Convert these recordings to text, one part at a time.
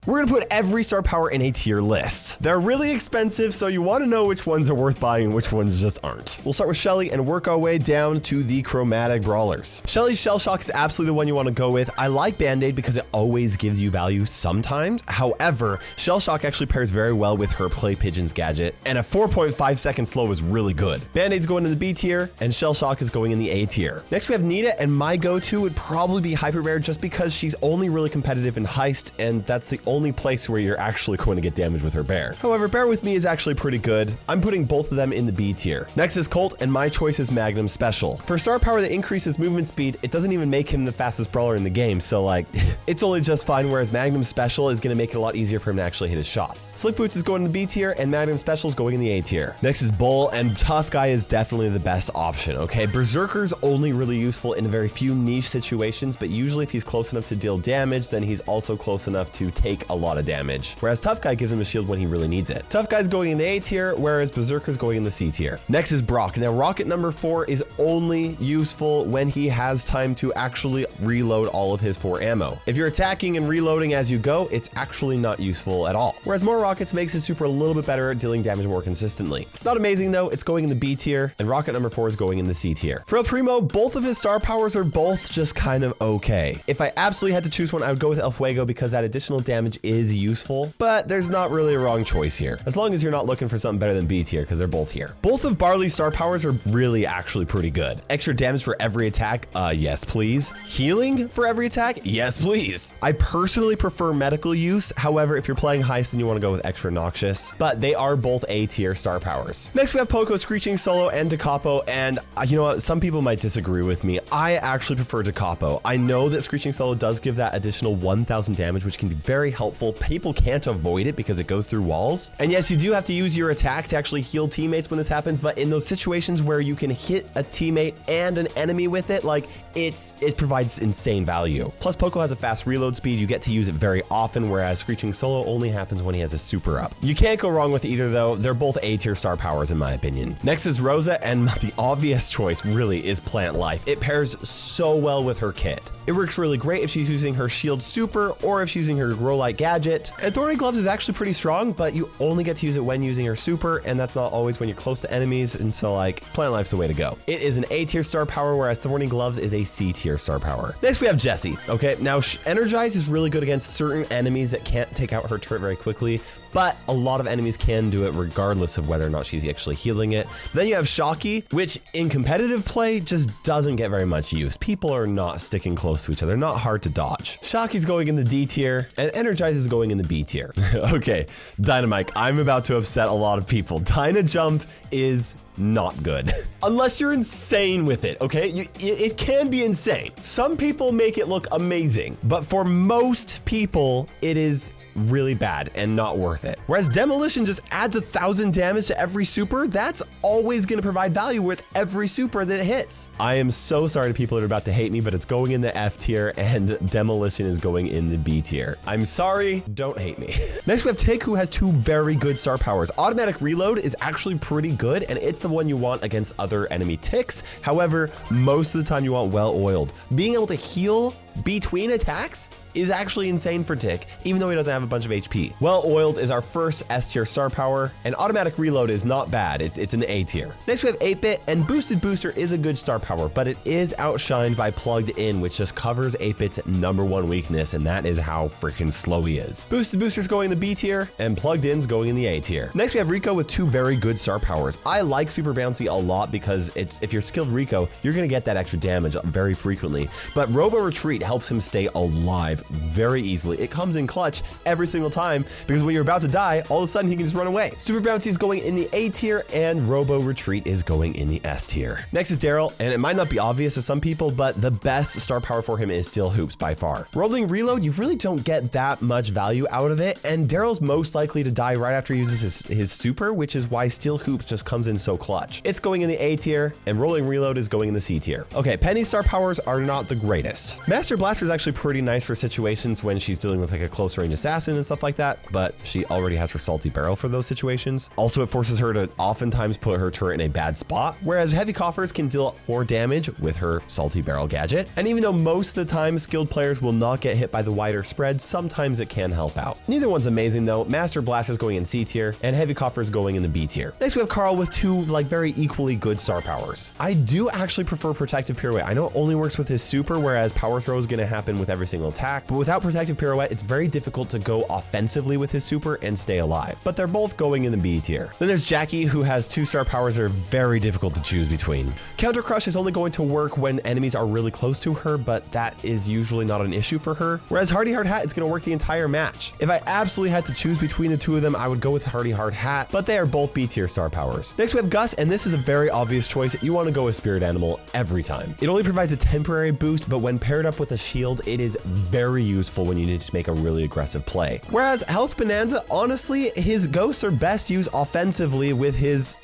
We're gonna put every star power in a tier list. They're really expensive, so you wanna know which ones are worth buying and which ones just aren't. We'll start with Shelly and work our way down to the chromatic brawlers. Shelly's Shell Shock is absolutely the one you wanna go with. I like Band-Aid because it always gives you value sometimes. However, Shell Shock actually pairs very well with her Play Pigeons gadget, and a 4.5-second slow is really good. Band-Aid's going in the B tier, and Shell Shock is going in the A tier. Next we have Nita, and my go-to would probably be Hyper Bear just because she's only really competitive in Heist, and that's the only place where you're actually going to get damage with her bear. However, Bear With Me is actually pretty good. I'm putting both of them in the B tier. Next is Colt, and my choice is Magnum Special. For star power that increases movement speed, it doesn't even make him the fastest brawler in the game, so like, it's only just fine, whereas Magnum Special is going to make it a lot easier for him to actually hit his shots. Slick Boots is going in the B tier, and Magnum Special is going in the A tier. Next is Bull, and Tough Guy is definitely the best option, okay? Berserker's only really useful in very few niche situations, but usually if he's close enough to deal damage, then he's also close enough to take a lot of damage. Whereas Tough Guy gives him a shield when he really needs it. Tough Guy's going in the A tier, whereas Berserker's going in the C tier. Next is Brock. Now, Rocket number 4 is only useful when he has time to actually reload all of his 4 ammo. If you're attacking and reloading as you go, it's actually not useful at all. Whereas more rockets makes his super a little bit better at dealing damage more consistently. It's not amazing though, it's going in the B tier, and Rocket number 4 is going in the C tier. For El Primo, both of his star powers are both just kind of okay. If I absolutely had to choose one, I would go with El Fuego because that additional damage is useful, but there's not really a wrong choice here. As long as you're not looking for something better than B tier, because they're both here. Both of Barley's star powers are really actually pretty good. Extra damage for every attack, yes please. Healing for every attack, yes please. I personally prefer medical use. However, if you're playing Heist, then you want to go with extra noxious, but they are both A tier star powers. Next we have Poco, Screeching Solo, and DeCapo, and you know what, some people might disagree with me. I actually prefer DeCapo. I know that Screeching Solo does give that additional 1000 damage, which can be very helpful. People can't avoid it because it goes through walls. And yes, you do have to use your attack to actually heal teammates when this happens, but in those situations where you can hit a teammate and an enemy with it, like it provides insane value. Plus Poco has a fast reload speed. You get to use it very often, whereas Screeching Solo only happens when he has a super up. You can't go wrong with either though. They're both A tier star powers in my opinion. Next is Rosa, and the obvious choice really is Plant Life. It pairs so well with her kit. It works really great if she's using her shield super or if she's using her grow light gadget. And Thorny Gloves is actually pretty strong, but you only get to use it when using her super, and that's not always when you're close to enemies, and so like Plant Life's the way to go. It is an A tier star power, whereas Thorny Gloves is a C tier star power. Next we have Jessie. Okay, now Energize is really good against certain enemies that can't take out her turret very quickly, but a lot of enemies can do it regardless of whether or not she's actually healing it. Then you have Shocky, which in competitive play just doesn't get very much use. People are not sticking close to each other, not hard to dodge. Shocky's going in the D tier, and Energize is going in the B tier. Okay, Dynamite, I'm about to upset a lot of people. Dyna Jump is not good. Unless you're insane with it, okay? It can be insane. Some people make it look amazing, but for most people, it is really bad and not worth it. Whereas Demolition just adds 1000 damage to every super, that's always gonna provide value with every super that it hits. I am so sorry to people that are about to hate me, but it's going in the F tier and Demolition is going in the B tier. I'm sorry, don't hate me. Next we have Tick, who has 2 very good star powers. Automatic Reload is actually pretty good, and it's the one you want against other enemy ticks. However, most of the time you want Well-Oiled. Being able to heal between attacks is actually insane for Tick, even though he doesn't have a bunch of HP. Well-Oiled is our first S tier star power, and Automatic Reload is not bad. It's in the A tier. Next we have 8-Bit, and Boosted Booster is a good star power, but it is outshined by Plugged In, which just covers 8-Bit's #1 weakness, and that is how freaking slow he is. Boosted Booster's going in the B tier, and Plugged In's going in the A tier. Next we have Rico with 2 very good star powers. I like Super Bouncy a lot because if you're skilled Rico, you're gonna get that extra damage very frequently, but Robo Retreat helps him stay alive very easily. It comes in clutch every single time because when you're about to die, all of a sudden he can just run away. Super Bouncy is going in the A tier, and Robo Retreat is going in the S tier. Next is Darryl, and it might not be obvious to some people, but the best star power for him is still Hoops by far. Rolling Reload, you really don't get that much value out of it, and Darryl's most likely to die right after he uses his super, which is why Steel Hoops just comes in so clutch. It's going in the A tier, and Rolling Reload is going in the C tier. Okay, Penny's star powers are not the greatest. Master Master Blaster is actually pretty nice for situations when she's dealing with like a close range assassin and stuff like that, but she already has her salty barrel for those situations. Also, it forces her to oftentimes put her turret in a bad spot, whereas heavy coffers can deal more damage with her salty barrel gadget. And even though most of the time skilled players will not get hit by the wider spread, sometimes it can help out. Neither one's amazing though. Master Blaster is going in C tier and heavy coffer is going in the B tier. Next we have Carl with two like very equally good star powers. I do actually prefer protective pirouette. I know it only works with his super, whereas power throw is going to happen with every single attack, but without protective pirouette, it's very difficult to go offensively with his super and stay alive. But they're both going in the B tier. Then there's Jacky, who has 2-star powers that are very difficult to choose between. Counter Crush is only going to work when enemies are really close to her, but that is usually not an issue for her. Whereas Hardy Hard Hat is going to work the entire match. If I absolutely had to choose between the two of them, I would go with Hardy Hard Hat, but they are both B tier star powers. Next we have Gus, and this is a very obvious choice. You want to go with Spirit Animal every time. It only provides a temporary boost, but when paired up with a shield, it is very useful when you need to make a really aggressive play. Whereas Health Bonanza, honestly, his ghosts are best used offensively with his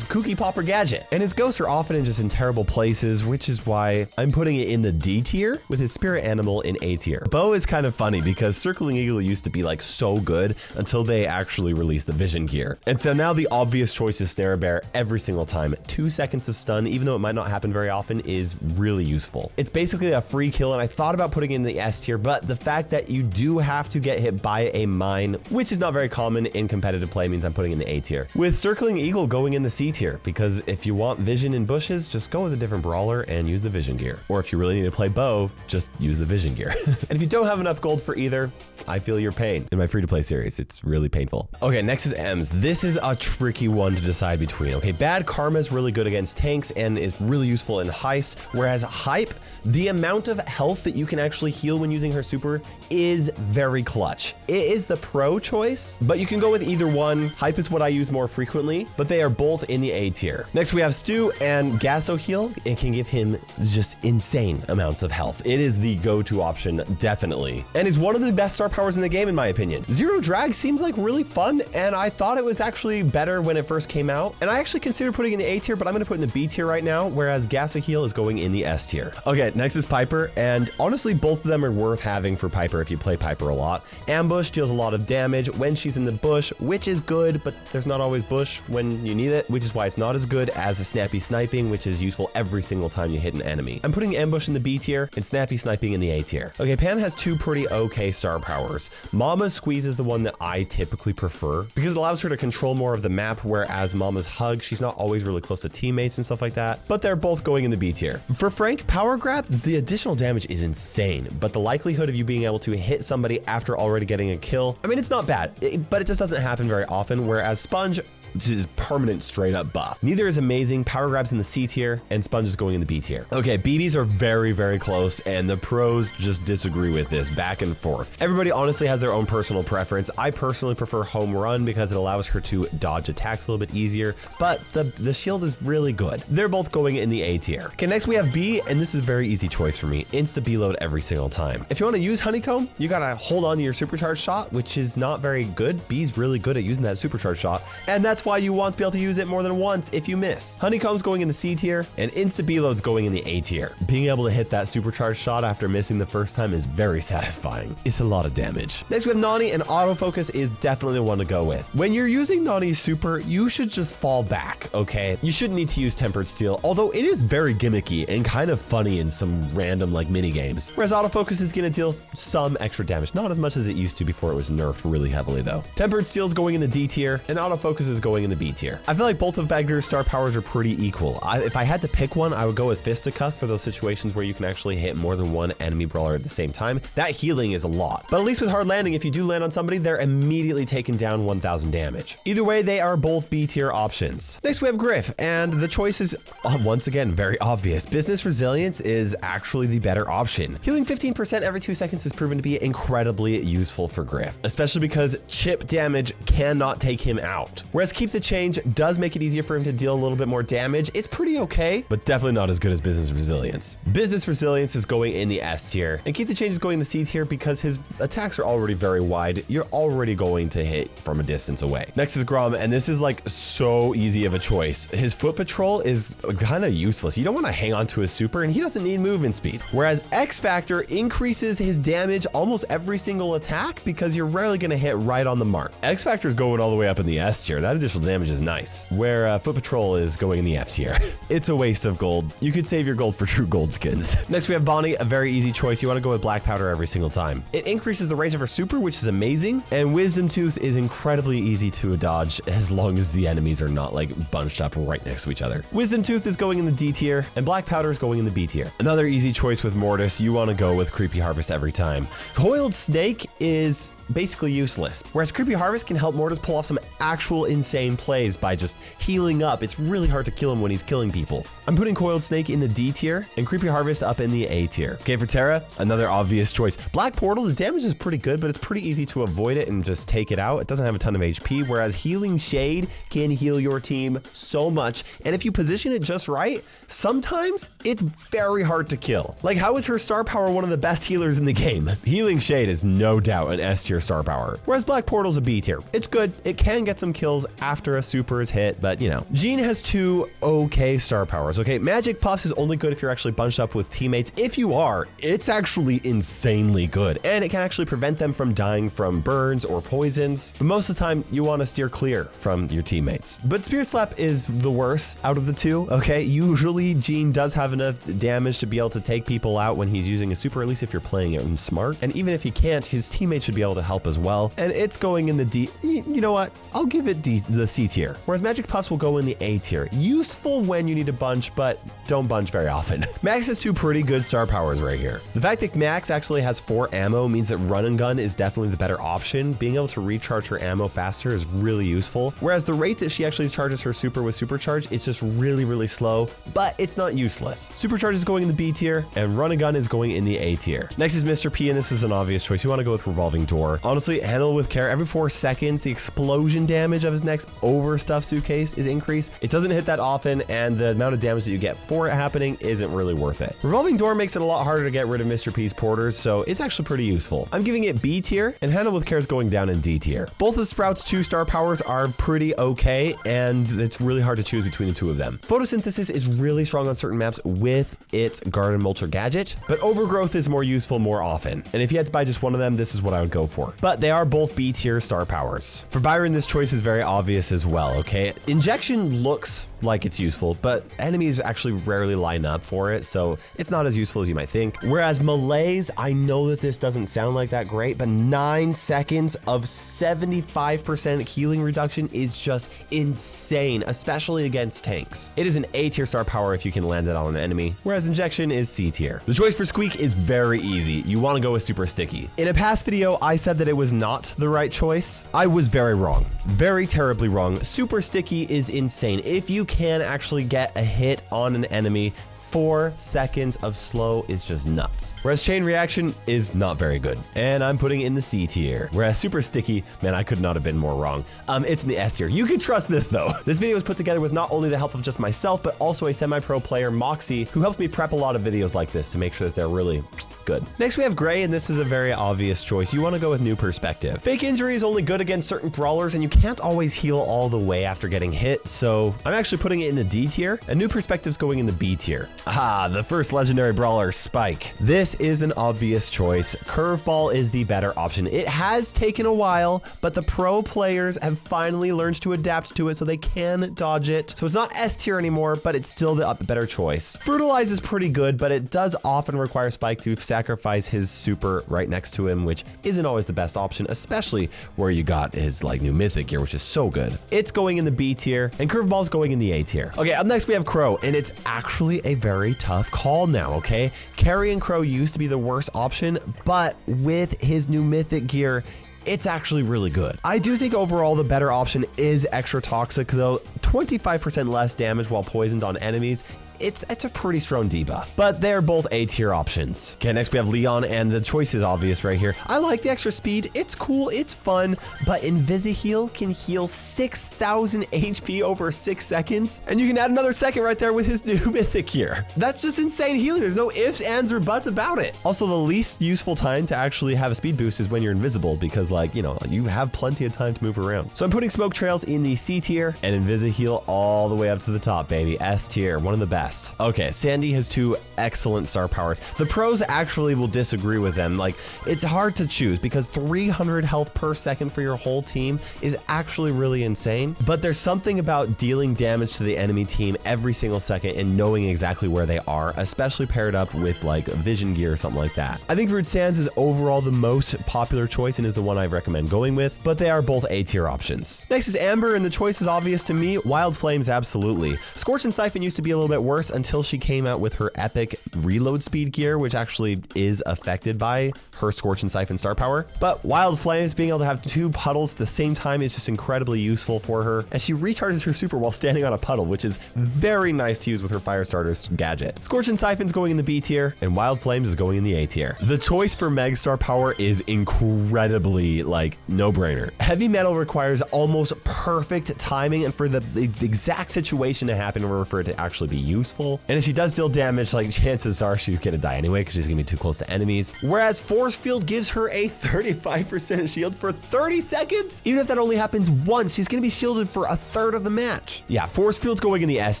Cookie Popper gadget. And his ghosts are often just in terrible places, which is why I'm putting it in the D tier with his Spirit Animal in A tier. Bow is kind of funny because Circling Eagle used to be like so good until they actually released the Vision Gear. And so now the obvious choice is Snare Bear every single time. 2 seconds of stun, even though it might not happen very often, is really useful. It's basically a free kill, and I thought about putting it in the S tier, but the fact that you do have to get hit by a mine, which is not very common in competitive play, means I'm putting in the A tier. With Circling Eagle going in the C tier, because if you want vision in bushes, just go with a different brawler and use the Vision Gear. Or if you really need to play bow, just use the Vision Gear. And if you don't have enough gold for either, I feel your pain. In my free-to-play series, it's really painful. Okay, next is Ems. This is a tricky one to decide between. Okay, Bad Karma is really good against tanks and is really useful in Heist, whereas Hype, the amount of health that you can actually heal when using her super is very clutch. It is the pro choice, but you can go with either one. Hype is what I use more frequently, but they are both in the A tier. Next we have Stu, and Gasso Heal. It can give him just insane amounts of health. It is the go-to option, definitely, and is one of the best star powers in the game in my opinion. Zero Drag seems like really fun, and I thought it was actually better when it first came out, and I actually considered putting it in the A tier, but I'm going to put it in the B tier right now, whereas Gasso Heal is going in the S tier. Okay, next is Piper, and honestly both of them are worth having for Piper if you play Piper a lot. Ambush deals a lot of damage when she's in the bush, which is good, but there's not always bush when you need it, which is why it's not as good as a Snappy Sniping, which is useful every single time you hit an enemy. I'm putting Ambush in the B tier and Snappy Sniping in the A tier. Okay, Pam has two pretty okay star powers. Mama's Squeeze is the one that I typically prefer because it allows her to control more of the map, whereas Mama's Hug, she's not always really close to teammates and stuff like that, but they're both going in the B tier. For Frank, Power Grab, the additional damage is insane, but the likelihood of you being able to hit somebody after already getting a kill, I mean, it's not bad, but it just doesn't happen very often, whereas Sponge, which is permanent straight up buff. Neither is amazing. Power Grab's in the C tier and Sponge is going in the B tier. Okay, BBs are very, very close and the pros just disagree with this back and forth. Everybody honestly has their own personal preference. I personally prefer Home Run because it allows her to dodge attacks a little bit easier, but the shield is really good. They're both going in the A tier. Okay, next we have B, and this is a very easy choice for me. Insta B load every single time. If you want to use Honeycomb, you gotta hold on to your supercharged shot, which is not very good. B's really good at using that supercharged shot, and that's why you want to be able to use it more than once if you miss. Honeycomb's going in the C tier and Insta B load's going in the A tier. Being able to hit that supercharged shot after missing the first time is very satisfying. It's a lot of damage. Next we have Nani, and autofocus is definitely the one to go with. When you're using Nani's super, you should just fall back, okay? You shouldn't need to use Tempered Steel, although it is very gimmicky and kind of funny in some random like mini games. Whereas autofocus is gonna deal some extra damage, not as much as it used to before it was nerfed really heavily though. Tempered Steel's going in the D tier and autofocus is going in the B tier. I feel like both of Bagner's star powers are pretty equal. If I had to pick one, I would go with Fisticuffs for those situations where you can actually hit more than one enemy brawler at the same time. That healing is a lot, but at least with Hard Landing, if you do land on somebody, they're immediately taking down 1000 damage. Either way, they are both B tier options. Next we have Griff, and the choice is once again very obvious. Business Resilience is actually the better option. Healing 15% every 2 seconds has proven to be incredibly useful for Griff, especially because chip damage cannot take him out. Whereas Keep the Change does make it easier for him to deal a little bit more damage. It's pretty okay, but definitely not as good as Business Resilience. Business Resilience is going in the S tier, and Keep the Change is going in the C tier because his attacks are already very wide. You're already going to hit from a distance away. Next is Grom, and this is like so easy of a choice. His Foot Patrol is kind of useless. You don't want to hang on to his super, and he doesn't need movement speed. Whereas X Factor increases his damage almost every single attack because you're rarely going to hit right on the mark. X Factor is going all the way up in the S tier. That additional damage is nice. Where Foot Patrol is going in the F tier. It's a waste of gold. You could save your gold for true gold skins. Next we have Bonnie, a very easy choice. You want to go with Black Powder every single time. It increases the range of her super, which is amazing, and Wisdom Tooth is incredibly easy to dodge as long as the enemies are not like bunched up right next to each other. Wisdom Tooth is going in the D tier, and Black Powder is going in the B tier. Another easy choice with Mortis. You want to go with Creepy Harvest every time. Coiled Snake is basically useless, whereas Creepy Harvest can help Mortis pull off some actual insane plays by just healing up. It's really hard to kill him when he's killing people. I'm putting Coiled Snake in the D tier and Creepy Harvest up in the A tier. Okay, for Terra, another obvious choice. Black Portal, the damage is pretty good, but it's pretty easy to avoid it and just take it out. It doesn't have a ton of HP, whereas Healing Shade can heal your team so much, and if you position it just right, sometimes it's very hard to kill. Like, how is her star power one of the best healers in the game? Healing Shade is no doubt an S tier star power, whereas Black Portal's a B tier. It's good. It can get some kills after a super is hit, but you know. Jean has two okay star powers. Okay, Magic Puffs is only good if you're actually bunched up with teammates. If you are, it's actually insanely good, and it can actually prevent them from dying from burns or poisons, but most of the time you want to steer clear from your teammates. But Spirit Slap is the worst out of the two, okay? Usually Jean does have enough damage to be able to take people out when he's using a super, at least if you're playing it smart, and even if he can't, his teammates should be able to help as well, and it's going in the D. You know what? I'll give it the C tier, whereas Magic Puffs will go in the A tier. Useful when you need a bunch, but don't bunch very often. Max has two pretty good star powers right here. The fact that Max actually has 4 ammo means that Run and Gun is definitely the better option. Being able to recharge her ammo faster is really useful, whereas the rate that she actually charges her super with Supercharge, it's just really slow, but it's not useless. Supercharge is going in the B tier, and Run and Gun is going in the A tier. Next is Mr. P, and this is an obvious choice. You want to go with Revolving Door. Honestly, handle with care. Every 4 seconds, the explosion damage of his next overstuffed suitcase is increased. It doesn't hit that often, and the amount of damage that you get for it happening isn't really worth it. Revolving Door makes it a lot harder to get rid of Mr. P's porters, so it's actually pretty useful. I'm giving it B tier, and Handle with Care is going down in D tier. Both of Sprout's 2 star powers are pretty okay, and it's really hard to choose between the 2 of them. Photosynthesis is really strong on certain maps with its Garden Mulcher gadget, but Overgrowth is more useful more often. And if you had to buy just one of them, this is what I would go for. But they are both B tier star powers. For Byron, this choice is very obvious as well, okay? Injection looks like it's useful, but enemies actually rarely line up for it, so it's not as useful as you might think. Whereas Malaise, I know that this doesn't sound like that great, but 9 seconds of 75% healing reduction is just insane, especially against tanks. It is an A tier star power if you can land it on an enemy, whereas Injection is C tier. The choice for Squeak is very easy. You want to go with Super Sticky. In a past video, I said that it was not the right choice. I was very wrong. Very terribly wrong. Super Sticky is insane. If you can actually get a hit on an enemy, 4 seconds of slow is just nuts. Whereas Chain Reaction is not very good, and I'm putting it in the C tier. Whereas Super Sticky, man, I could not have been more wrong. It's in the S tier. You can trust this though. This video was put together with not only the help of just myself, but also a semi-pro player, Moxie, who helps me prep a lot of videos like this to make sure that they're really good. Next we have Gray, and this is a very obvious choice. You want to go with New Perspective. Fake Injury is only good against certain brawlers, and you can't always heal all the way after getting hit, so I'm actually putting it in the D tier, and New Perspective's going in the B tier. Ah, the first legendary brawler, Spike. This is an obvious choice. Curveball is the better option. It has taken a while, but the pro players have finally learned to adapt to it so they can dodge it. So it's not S tier anymore, but it's still the better choice. Fertilize is pretty good, but it does often require Spike to sacrifice his super right next to him, which isn't always the best option, especially where you got his like new mythic gear, which is so good. It's going in the B tier, and Curveball's going in the A tier. Okay, up next we have Crow, and it's actually a very tough call now, okay? Carrying Crow used to be the worst option, but with his new mythic gear, it's actually really good. I do think overall the better option is Extra Toxic though. 25% less damage while poisoned on enemies it's a pretty strong debuff. But they're both A tier options. Okay, next we have Leon, and the choice is obvious right here. I like the extra speed. It's cool, it's fun, but Invisi-Heal can heal 6,000 HP over 6 seconds, and you can add another second right there with his new mythic here. That's just insane healing. There's no ifs, ands, or buts about it. Also, the least useful time to actually have a speed boost is when you're invisible, because like, you know, you have plenty of time to move around. So I'm putting Smoke Trails in the C tier and Invisi-Heal all the way up to the top, baby. S tier, one of the best. Okay, Sandy has 2 excellent star powers. The pros actually will disagree with them. Like, it's hard to choose because 300 health per second for your whole team is actually really insane. But there's something about dealing damage to the enemy team every single second and knowing exactly where they are, especially paired up with like vision gear or something like that. I think Rude Sands is overall the most popular choice and is the one I recommend going with, but they are both A tier options. Next is Amber, and the choice is obvious to me. Wild Flames, absolutely. Scorch and Siphon used to be a little bit worse until she came out with her epic reload speed gear, which actually is affected by her Scorch and Siphon star power. But Wild Flames, being able to have 2 puddles at the same time is just incredibly useful for her, and she recharges her super while standing on a puddle, which is very nice to use with her Firestarter's gadget. Scorch and Siphon's going in the B tier, and Wild Flames is going in the A tier. The choice for Meg star power is incredibly, like, no-brainer. Heavy Metal requires almost perfect timing and for the exact situation to happen in order for it to actually be useful. And if she does deal damage, like, chances are she's gonna die anyway because she's gonna be too close to enemies. Whereas Force Field gives her a 35% shield for 30 seconds. Even if that only happens once, she's gonna be shielded for a third of the match. Yeah, Force Field's going in the S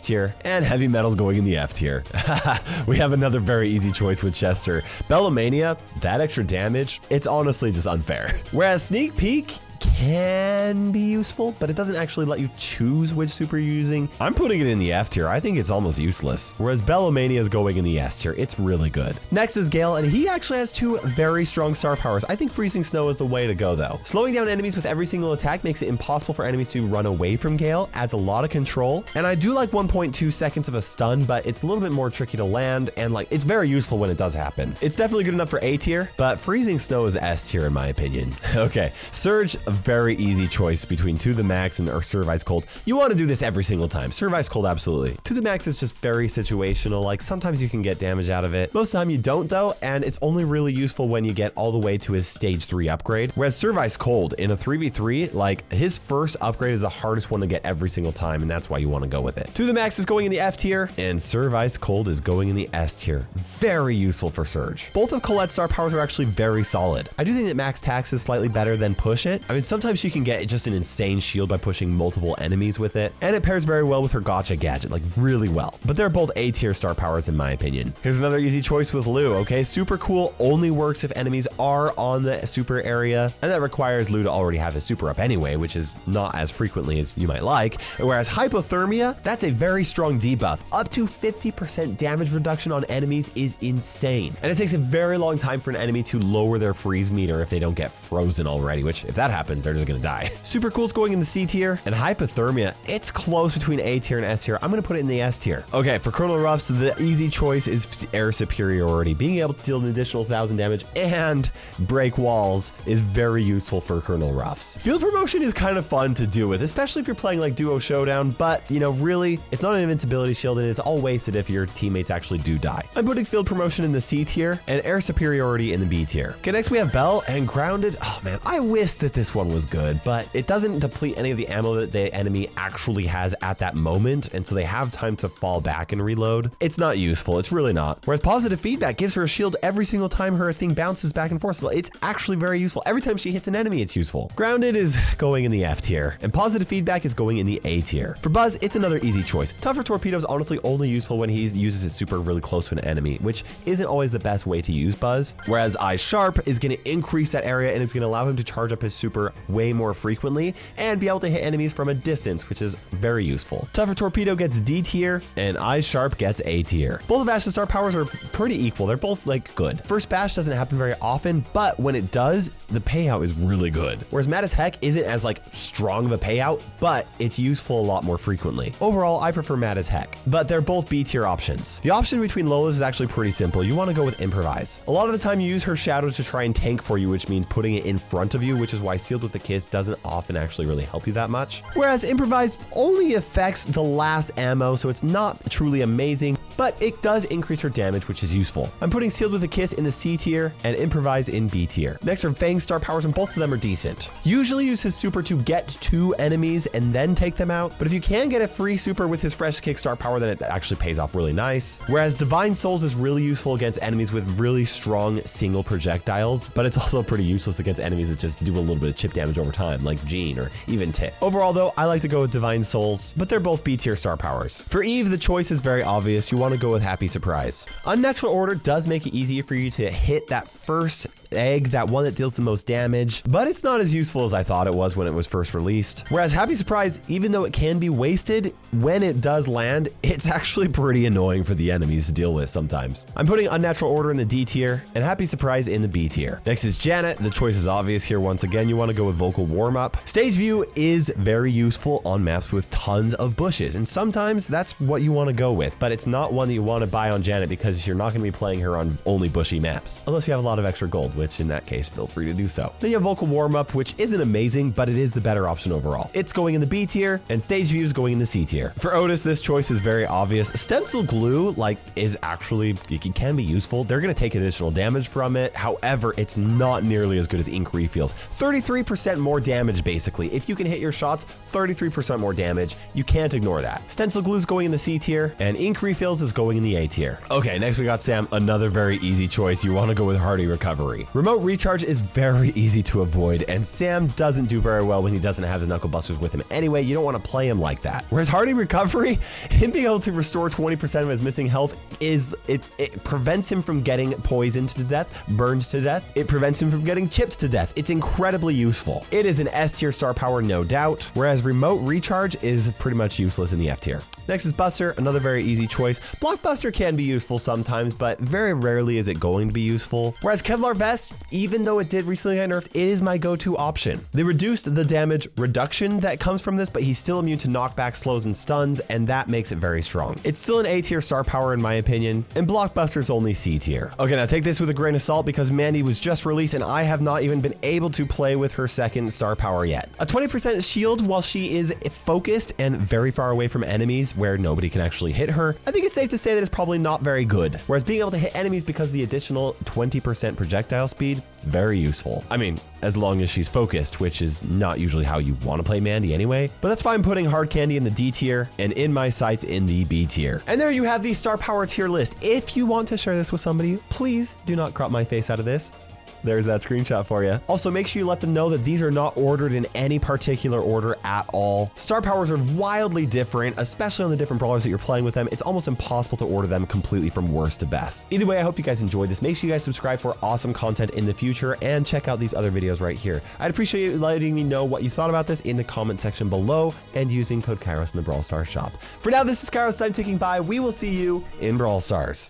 tier, and Heavy Metal's going in the F tier. We have another very easy choice with Chester. Bellamania, that extra damage, it's honestly just unfair. Whereas Sneak Peek can be useful, but it doesn't actually let you choose which super you're using. I'm putting it in the F tier. I think it's almost useless. Whereas Bellamania is going in the S tier. It's really good. Next is Gale, and he actually has 2 very strong star powers. I think Freezing Snow is the way to go though. Slowing down enemies with every single attack makes it impossible for enemies to run away from Gale, adds a lot of control. And I do like 1.2 seconds of a stun, but it's a little bit more tricky to land, and like, it's very useful when it does happen. It's definitely good enough for A tier, but Freezing Snow is S tier in my opinion. Okay, Surge, a very easy choice between To the Max and or Serve Ice Cold. You want to do this every single time. Serve Ice Cold, absolutely. To the Max is just very situational. Like, sometimes you can get damage out of it. Most of the time you don't though, and it's only really useful when you get all the way to his stage 3 upgrade. Whereas Serve Ice Cold in a 3v3, like, his first upgrade is the hardest one to get every single time, and that's why you want to go with it. To the Max is going in the F tier, and Serve Ice Cold is going in the S tier. Very useful for Surge. Both of Colette's star powers are actually very solid. I do think that Max Tax is slightly better than Push It. I mean, sometimes she can get just an insane shield by pushing multiple enemies with it, and it pairs very well with her gotcha gadget, like really well. But they're both A tier star powers in my opinion. Here's another easy choice with Lou, okay? Super Cool only works if enemies are on the super area, and that requires Lou to already have his super up anyway, which is not as frequently as you might like. Whereas Hypothermia, that's a very strong debuff. Up to 50% damage reduction on enemies is insane. And it takes a very long time for an enemy to lower their freeze meter if they don't get frozen already, which if that happens, they're just gonna die. Super Cool's going in the C tier, and Hypothermia, it's close between A tier and S tier. I'm gonna put it in the S tier. Okay, for Colonel Ruffs, the easy choice is Air Superiority. Being able to deal an additional 1,000 damage and break walls is very useful for Colonel Ruffs. Field Promotion is kind of fun to do with, especially if you're playing like Duo Showdown, but you know, really, it's not an invincibility shield, and it's all wasted if your teammates actually do die. I'm putting Field Promotion in the C tier and Air Superiority in the B tier. Okay, next we have Belle and Grounded. Oh man, I wish that this one was good, but it doesn't deplete any of the ammo that the enemy actually has at that moment, and so they have time to fall back and reload. It's not useful, it's really not. Whereas Positive Feedback gives her a shield every single time her thing bounces back and forth, so it's actually very useful. Every time she hits an enemy, it's useful. Grounded is going in the F tier, and Positive Feedback is going in the A tier. For Buzz, it's another easy choice. Tougher Torpedo is honestly only useful when he uses his super really close to an enemy, which isn't always the best way to use Buzz. Whereas Eye Sharp is going to increase that area, and it's going to allow him to charge up his super way more frequently and be able to hit enemies from a distance, which is very useful. Tougher Torpedo gets D tier, and Eye Sharp gets A tier. Both of Ash's star powers are pretty equal. They're both like good. First Bash doesn't happen very often, but when it does, the payout is really good. Whereas Mad as Heck isn't as like strong of a payout, but it's useful a lot more frequently. Overall, I prefer Mad as Heck, but they're both B tier options. The option between Lola's is actually pretty simple. You want to go with Improvise. A lot of the time you use her shadow to try and tank for you, which means putting it in front of you, which is why Sealed with the Kiss doesn't often actually really help you that much. Whereas Improvise only affects the last ammo, so it's not truly amazing, but it does increase her damage, which is useful. I'm putting Sealed with a Kiss in the C tier and Improvise in B tier. Next are Fang's star powers, and both of them are decent. Usually use his super to get 2 enemies and then take them out, but if you can get a free super with his fresh kick star power, then it actually pays off really nice. Whereas Divine Souls is really useful against enemies with really strong single projectiles, but it's also pretty useless against enemies that just do a little bit of chip damage over time, like Jean or even Tit. Overall though, I like to go with Divine Souls, but they're both B tier star powers. For Eve, the choice is very obvious. You want to go with Happy Surprise. Unnatural Order does make it easier for you to hit that first egg, that one that deals the most damage, but it's not as useful as I thought it was when it was first released. Whereas Happy Surprise, even though it can be wasted, when it does land, it's actually pretty annoying for the enemies to deal with sometimes. I'm putting Unnatural Order in the D tier and Happy Surprise in the B tier. Next is Janet. The choice is obvious here. Once again, you want to go with Vocal Warm-Up. Stage View is very useful on maps with tons of bushes, and sometimes that's what you want to go with, but it's not one that you want to buy on Janet because you're not going to be playing her on only bushy maps, unless you have a lot of extra gold, which in that case, feel free to do so. Then you have Vocal Warm-Up, which isn't amazing, but it is the better option overall. It's going in the B tier, and Stage View is going in the C tier. For Otis, this choice is very obvious. Stencil Glue, is actually, it can be useful. They're going to take additional damage from it. However, it's not nearly as good as Ink Refills. 33% more damage, basically. If you can hit your shots, 33% more damage. You can't ignore that. Stencil Glue is going in the C tier, and Ink Refills is going in the A tier. Okay, next we got Sam, another very easy choice. You want to go with Hardy Recovery. Remote Recharge is very easy to avoid, and Sam doesn't do very well when he doesn't have his Knuckle Busters with him anyway. You don't want to play him like that. Whereas Hardy Recovery, him being able to restore 20% of his missing health it prevents him from getting poisoned to death, burned to death. It prevents him from getting chipped to death. It's incredibly useful. It is an S tier star power, no doubt, whereas Remote Recharge is pretty much useless in the F tier. Next is Buster, another very easy choice. Blockbuster can be useful sometimes, but very rarely is it going to be useful. Whereas Kevlar Vest, even though it did recently get nerfed, it is my go-to option. They reduced the damage reduction that comes from this, but he's still immune to knockback, slows, and stuns, and that makes it very strong. It's still an A tier star power in my opinion, and Blockbuster's only C tier. Okay, now take this with a grain of salt because Mandy was just released and I have not even been able to play with her second star power yet. A 20% shield while she is focused and very far away from enemies where nobody can actually hit her, I think it's safe to say that it's probably not very good. Whereas being able to hit enemies because of the additional 20% projectile speed, very useful. I mean, as long as she's focused, which is not usually how you want to play Mandy anyway, but that's why I'm putting Hard Candy in the D tier and In My Sights in the B tier. And there you have the star power tier list. If you want to share this with somebody, please do not crop my face out of this. There's that screenshot for you. Also, make sure you let them know that these are not ordered in any particular order at all. Star powers are wildly different, especially on the different brawlers that you're playing with them. It's almost impossible to order them completely from worst to best. Either way, I hope you guys enjoyed this. Make sure you guys subscribe for awesome content in the future and check out these other videos right here. I'd appreciate you letting me know what you thought about this in the comment section below and using code Kairos in the Brawl Stars shop. For now, this is KairosTime ticking by. We will see you in Brawl Stars.